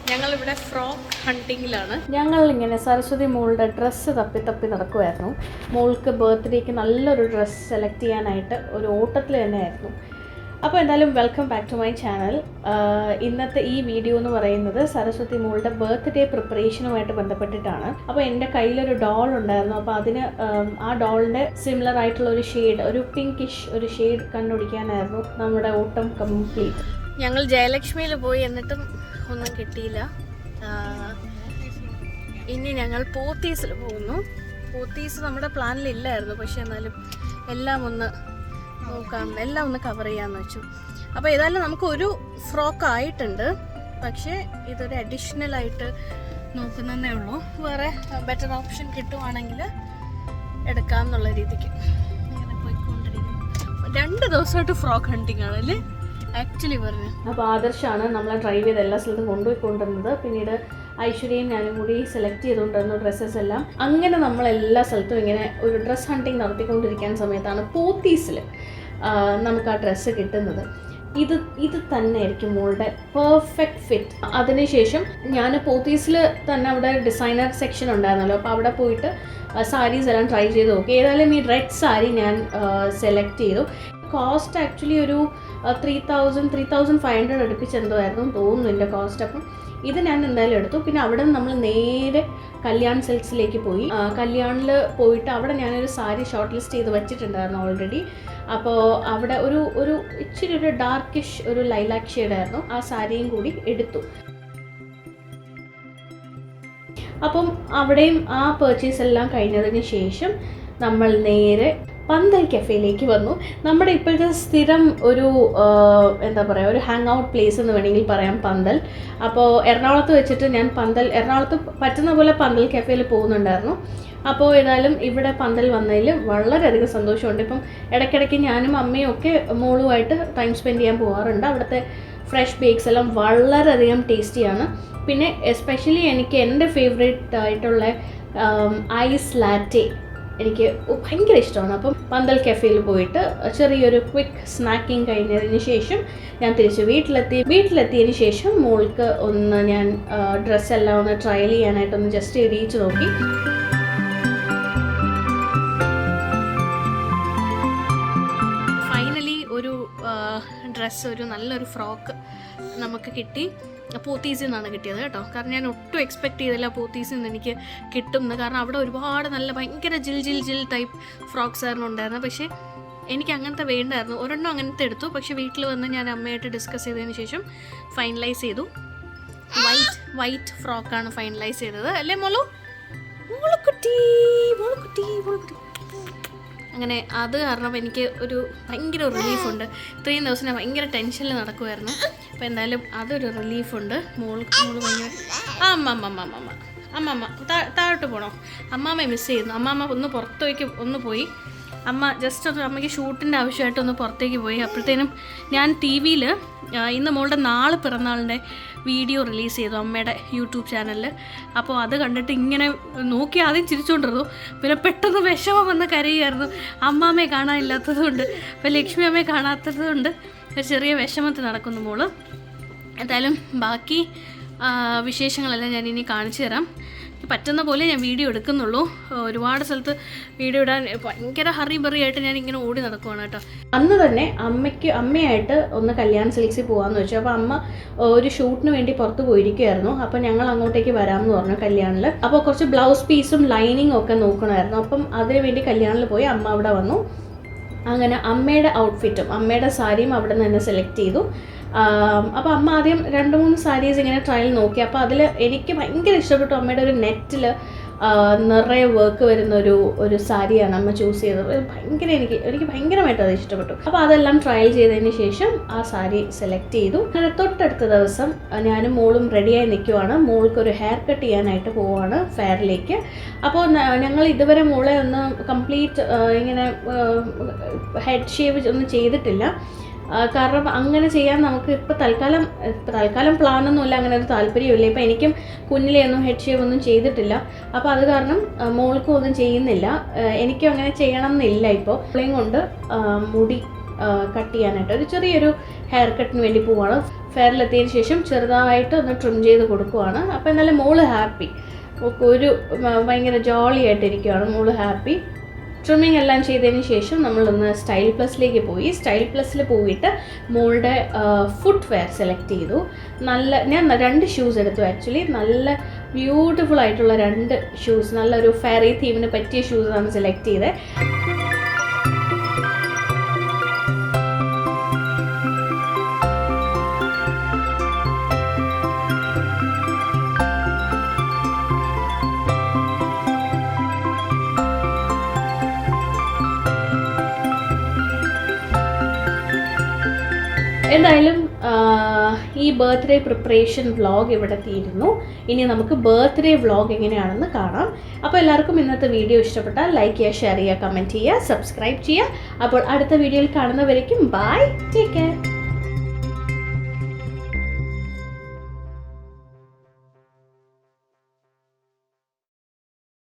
ഞങ്ങളിവിടെ ഫ്രോക്ക് ഹണ്ടിങ്ങിലാണ്. ഞങ്ങളിങ്ങനെ സരസ്വതി മോളുടെ ഡ്രസ്സ് തപ്പി നടക്കുമായിരുന്നു. മോൾക്ക് ബർത്ത്ഡേക്ക് നല്ലൊരു ഡ്രസ്സ് സെലക്ട് ചെയ്യാനായിട്ട് ഒരു ഓട്ടത്തിൽ തന്നെയായിരുന്നു. അപ്പോൾ എന്തായാലും welcome back to my channel. ഇന്നത്തെ ഈ വീഡിയോ എന്ന് പറയുന്നത് സരസ്വതി മോളുടെ ബർത്ത്ഡേ പ്രിപ്പറേഷനുമായിട്ട് ബന്ധപ്പെട്ടിട്ടാണ്. അപ്പോൾ എൻ്റെ കയ്യിലൊരു ഡോൾ ഉണ്ടായിരുന്നു. അപ്പോൾ അതിന് ആ ഡോളിൻ്റെ സിമിലർ ആയിട്ടുള്ള ഒരു ഷെയ്ഡ്, ഒരു പിങ്കിഷ് ഒരു ഷെയ്ഡ് കണ്ടുപിടിക്കാനായിരുന്നു നമ്മുടെ ഓട്ടം കംപ്ലീറ്റ്. ഞങ്ങൾ ജയലക്ഷ്മിയിൽ പോയി, എന്നിട്ടും ഒന്നും കിട്ടിയില്ല. ഇനി ഞങ്ങൾ പോത്തീസിൽ പോകുന്നു. പോത്തീസ് നമ്മുടെ പ്ലാനിലില്ലായിരുന്നു, പക്ഷെ എന്നാലും എല്ലാം ഒന്ന് നോക്കാം, എല്ലാം ഒന്ന് കവർ ചെയ്യാമെന്ന് വെച്ചു. അപ്പോൾ ഏതായാലും നമുക്കൊരു ഫ്രോക്ക് ആയിട്ടുണ്ട്, പക്ഷേ ഇതൊരു അഡീഷണൽ ആയിട്ട് നോക്കുന്നതേ ഉള്ളൂ. വേറെ ബെറ്റർ ഓപ്ഷൻ കിട്ടുവാണെങ്കിൽ എടുക്കാം എന്നുള്ള രീതിക്ക് ഇങ്ങനെ പോയിക്കൊണ്ടിരിക്കുന്നു. 2 ദിവസമായിട്ട് ഫ്രോക്ക് ഹണ്ടിങ് ആണല്ലേ ആക്ച്വലി പറഞ്ഞു. അപ്പോൾ ആദർശാണ് നമ്മളെ ഡ്രൈവ് ചെയ്ത് എല്ലാ സ്ഥലത്തും കൊണ്ടുപോയിക്കൊണ്ടിരുന്നത്. പിന്നീട് ഐശ്വര്യയും ഞാനും കൂടി സെലക്ട് ചെയ്തുകൊണ്ടിരുന്നു ഡ്രസ്സസ് എല്ലാം. അങ്ങനെ നമ്മൾ എല്ലാ സ്ഥലത്തും ഇങ്ങനെ ഒരു ഡ്രസ്സ് ഹണ്ടിങ് നടത്തിക്കൊണ്ടിരിക്കുന്ന സമയത്താണ് പോത്തീസിൽ നമുക്ക് ആ ഡ്രസ്സ് കിട്ടുന്നത്. ഇത് തന്നെ ആയിരിക്കും മോളുടെ പെർഫെക്റ്റ് ഫിറ്റ്. അതിനുശേഷം ഞാൻ പോത്തീസിൽ തന്നെ അവിടെ ഡിസൈനർ സെക്ഷൻ ഉണ്ടായിരുന്നല്ലോ, അപ്പോൾ അവിടെ പോയിട്ട് സാരീസ് എല്ലാം ട്രൈ ചെയ്ത് നോക്കി. ഏതായാലും ഈ റെഡ് സാരി ഞാൻ സെലക്ട് ചെയ്തു. കോസ്റ്റ് ആക്ച്വലി ഒരു 3,500 അടുപ്പിച്ച് എന്തോ ആയിരുന്നു തോന്നുന്നു എൻ്റെ കോസ്റ്റ്. അപ്പം ഇത് ഞാൻ എന്തായാലും എടുത്തു. പിന്നെ അവിടെ നിന്ന് നമ്മൾ നേരെ കല്യാൺ സിൽക്സിലേക്ക് പോയി. കല്യാണിൽ പോയിട്ട് അവിടെ ഞാനൊരു സാരി ഷോർട്ട് ലിസ്റ്റ് ചെയ്ത് വെച്ചിട്ടുണ്ടായിരുന്നു ഓൾറെഡി. അപ്പോൾ അവിടെ ഒരു ഇച്ചിരി ഒരു ഡാർക്കിഷ് ഒരു ലൈലാക്ക് ഷെയ്ഡായിരുന്നു. ആ സാരിയും കൂടി എടുത്തു. അപ്പം അവിടെയും ആ പർച്ചേസ് എല്ലാം കഴിഞ്ഞതിന് ശേഷം നമ്മൾ നേരെ പന്തൽ കഫേയിലേക്ക് വന്നു. നമ്മുടെ ഇപ്പോഴത്തെ സ്ഥിരം ഒരു എന്താ പറയുക, ഒരു ഹാങ് ഔട്ട് പ്ലേസ് എന്ന് വേണമെങ്കിൽ പറയാം പന്തൽ. അപ്പോൾ എറണാകുളത്ത് വെച്ചിട്ട് ഞാൻ എറണാകുളത്ത് പറ്റുന്ന പോലെ പന്തൽ കഫേയിൽ പോകുന്നുണ്ടായിരുന്നു. അപ്പോൾ ഏതായാലും ഇവിടെ പന്തൽ വന്നതിൽ വളരെയധികം സന്തോഷമുണ്ട്. ഇപ്പം ഇടയ്ക്കിടയ്ക്ക് ഞാനും അമ്മയും ഒക്കെ മോളുമായിട്ട് ടൈം സ്പെൻഡ് ചെയ്യാൻ പോകാറുണ്ട്. അവിടുത്തെ ഫ്രഷ് ബേക്സ് എല്ലാം വളരെയധികം ടേസ്റ്റിയാണ്. പിന്നെ എസ്പെഷ്യലി എനിക്ക് എൻ്റെ ഫേവറേറ്റ് ആയിട്ടുള്ള ഐസ് ലാറ്റെ എനിക്ക് ഭയങ്കര ഇഷ്ടമാണ്. അപ്പം പന്തൽ കഫേയിൽ പോയിട്ട് ചെറിയൊരു ക്വിക്ക് സ്നാക്കിങ് കഴിഞ്ഞതിന് ശേഷം ഞാൻ തിരിച്ച് വീട്ടിലെത്തിയതിന് ശേഷം മോൾക്ക് ഒന്ന് ഞാൻ ഡ്രസ്സെല്ലാം ഒന്ന് ട്രയൽ ചെയ്യാനായിട്ടൊന്ന് ജസ്റ്റ് ഇടിയിച്ച് നോക്കി. ഫൈനലി ഒരു ഡ്രസ്സ്, ഒരു നല്ലൊരു ഫ്രോക്ക് നമുക്ക് കിട്ടി. പോത്തീസിൽ നിന്നാണ് കിട്ടിയത് കേട്ടോ. കാരണം ഞാൻ ഒട്ടും എക്സ്പെക്ട് ചെയ്തില്ല പോത്തീസിൽ നിന്ന് എനിക്ക് കിട്ടുമെന്ന്. കാരണം അവിടെ ഒരുപാട് നല്ല ഭയങ്കര ജിൽ ടൈപ്പ് ഫ്രോക്സ് ആയിരുന്നു ഉണ്ടായിരുന്നത്. പക്ഷേ എനിക്ക് അങ്ങനത്തെ വേണ്ടായിരുന്നു. ഒരെണ്ണം അങ്ങനത്തെ എടുത്തു. പക്ഷേ വീട്ടിൽ വന്ന് ഞാൻ അമ്മയായിട്ട് ഡിസ്കസ് ചെയ്തതിന് ശേഷം ഫൈനലൈസ് ചെയ്തു. വൈറ്റ് ഫ്രോക്കാണ് ഫൈനലൈസ് ചെയ്തത് അല്ലേ മോളുക്കുട്ടി. അങ്ങനെ അത് കാരണം എനിക്ക് ഒരു ഭയങ്കര റിലീഫുണ്ട്. ഇത്രയും ദിവസം ഞാൻ ഭയങ്കര ടെൻഷനിൽ നടക്കുമായിരുന്നു. അപ്പോൾ എന്തായാലും അതൊരു റിലീഫുണ്ട്. മോള് ഭയങ്കര അമ്മ താഴോട്ട് പോകണോ? അമ്മാമ്മയെ മിസ് ചെയ്യുന്നു. അമ്മാമ്മ ഒന്ന് പുറത്തേക്ക് പോയി. അമ്മ ജസ്റ്റ് ഒന്ന് അമ്മയ്ക്ക് ഷൂട്ടിൻ്റെ ആവശ്യമായിട്ട് ഒന്ന് പുറത്തേക്ക് പോയി. അപ്പോഴത്തേനും ഞാൻ ടി വിയിൽ ഇന്ന് മോളുടെ 4 പിറന്നാളിൻ്റെ വീഡിയോ റിലീസ് ചെയ്തു അമ്മയുടെ യൂട്യൂബ് ചാനലിൽ. അപ്പോൾ അത് കണ്ടിട്ട് ഇങ്ങനെ നോക്കി ആദ്യം ചിരിച്ചുകൊണ്ടിരുന്നു. പിന്നെ പെട്ടെന്ന് വിഷമം വന്ന് കരയുമായിരുന്നു. അമ്മാമ്മയെ കാണാനില്ലാത്തത് കൊണ്ട്, അപ്പോൾ ലക്ഷ്മി അമ്മയെ കാണാത്തത് കൊണ്ട് ഒരു ചെറിയ വിഷമത്തിൽ നടക്കുന്നു മോള്. എന്തായാലും ബാക്കി വിശേഷങ്ങളെല്ലാം ഞാൻ ഇനി കാണിച്ചു തരാം. പറ്റുന്ന പോലെ ഞാൻ വീഡിയോ എടുക്കുന്നുള്ളൂ. ഒരുപാട് സ്ഥലത്ത് വീഡിയോ ഇടാൻ ഭയങ്കര ഹറി ആയിട്ട് ഞാൻ ഇങ്ങനെ ഓടി നടക്കുവാണ് കേട്ടോ. അന്ന് തന്നെ അമ്മയായിട്ട് ഒന്ന് കല്യാൺ സിൽക്സിൽ പോകാമെന്ന് വെച്ചു. അപ്പോൾ അമ്മ ഒരു ഷൂട്ടിന് വേണ്ടി പുറത്ത് പോയിരിക്കുമായിരുന്നു. അപ്പോൾ ഞങ്ങൾ അങ്ങോട്ടേക്ക് വരാമെന്ന് പറഞ്ഞു കല്യാണിൽ. അപ്പോൾ കുറച്ച് ബ്ലൗസ് പീസും ലൈനിങ്ങും ഒക്കെ നോക്കണമായിരുന്നു. അപ്പം അതിന് വേണ്ടി കല്യാണിൽ പോയി. അമ്മ അവിടെ വന്നു. അങ്ങനെ അമ്മയുടെ ഔട്ട്ഫിറ്റും അമ്മയുടെ സാരിയും അവിടെ നിന്ന് തന്നെ സെലക്ട് ചെയ്തു. അപ്പോൾ അമ്മ ആദ്യം 2-3 സാരീസ് ഇങ്ങനെ ട്രയൽ നോക്കി. അപ്പോൾ അതിൽ എനിക്ക് ഭയങ്കര ഇഷ്ടപ്പെട്ടു. അമ്മയുടെ ഒരു നെറ്റിൽ നിറയെ വർക്ക് വരുന്ന ഒരു സാരിയാണ് അമ്മ ചൂസ് ചെയ്തത്. ഭയങ്കര എനിക്ക് ഭയങ്കരമായിട്ട് അത് ഇഷ്ടപ്പെട്ടു. അപ്പോൾ അതെല്ലാം ട്രയൽ ചെയ്തതിന് ശേഷം ആ സാരി സെലക്ട് ചെയ്തു. അങ്ങനെ തൊട്ടടുത്ത ദിവസം ഞാനും മോളും റെഡിയായി നിൽക്കുവാണ്. മോൾക്കൊരു ഹെയർ കട്ട് ചെയ്യാനായിട്ട് പോവുകയാണ് ഫെയറിലേക്ക്. അപ്പോൾ ഞങ്ങൾ ഇതുവരെ മോളെ ഒന്ന് കംപ്ലീറ്റ് ഇങ്ങനെ ഹെഡ് ഷേവ് ഒന്നും ചെയ്തിട്ടില്ല. കാരണം അങ്ങനെ ചെയ്യാൻ നമുക്ക് ഇപ്പോൾ തൽക്കാലം പ്ലാനൊന്നുമില്ല, അങ്ങനെ ഒരു താല്പര്യമില്ല. ഇപ്പം എനിക്കും കുഞ്ഞിലെ ഒന്നും ഹെഡ് ഷേവ് ഒന്നും ചെയ്തിട്ടില്ല. അപ്പോൾ അത് കാരണം മോൾക്കും ഒന്നും ചെയ്യുന്നില്ല. എനിക്കും അങ്ങനെ ചെയ്യണം എന്നില്ല. ഇപ്പോൾ പിള്ളേയും കൊണ്ട് മുടി കട്ട് ചെയ്യാനായിട്ട് ഒരു ചെറിയൊരു ഹെയർ കട്ടിന് വേണ്ടി പോവാണ്. ഫെയറിലെത്തിയതിന് ശേഷം ചെറുതായിട്ട് ഒന്ന് ട്രിം ചെയ്ത് കൊടുക്കുവാണ്. അപ്പോൾ എന്നാലും മോള് ഹാപ്പി, ഒരു ഭയങ്കര ജോളി ആയിട്ടിരിക്കുകയാണ് മോള് ഹാപ്പി. ട്രിമ്മിങ് എല്ലാം ചെയ്തതിന് ശേഷം നമ്മളൊന്ന് സ്റ്റൈൽ പ്ലസിലേക്ക് പോയി. സ്റ്റൈൽ പ്ലസിൽ പോയിട്ട് മോളുടെ ഫുട് വെയർ സെലക്ട് ചെയ്തു. ഞാൻ 2 ഷൂസ് എടുത്തു ആക്ച്വലി. നല്ല ബ്യൂട്ടിഫുൾ ആയിട്ടുള്ള 2 ഷൂസ്, നല്ലൊരു ഫെയറി തീമിന് പറ്റിയ ഷൂസാണ് സെലക്ട് ചെയ്തത്. എന്തായാലും ഈ ബർത്ത്ഡേ പ്രിപ്പറേഷൻ വ്ളോഗ് ഇവിടെ തീരുന്നു. ഇനി നമുക്ക് ബർത്ത്ഡേ വ്ളോഗ് എങ്ങനെയാണെന്ന് കാണാം. അപ്പോൾ എല്ലാവർക്കും ഇന്നത്തെ വീഡിയോ ഇഷ്ടപ്പെട്ടാൽ ലൈക്ക് ചെയ്യുക, ഷെയർ ചെയ്യുക, കമൻറ്റ് ചെയ്യുക, സബ്സ്ക്രൈബ് ചെയ്യുക. അപ്പോൾ അടുത്ത വീഡിയോയിൽ കാണുന്നവരേക്കും ബൈ, ടേക്ക് കെയർ.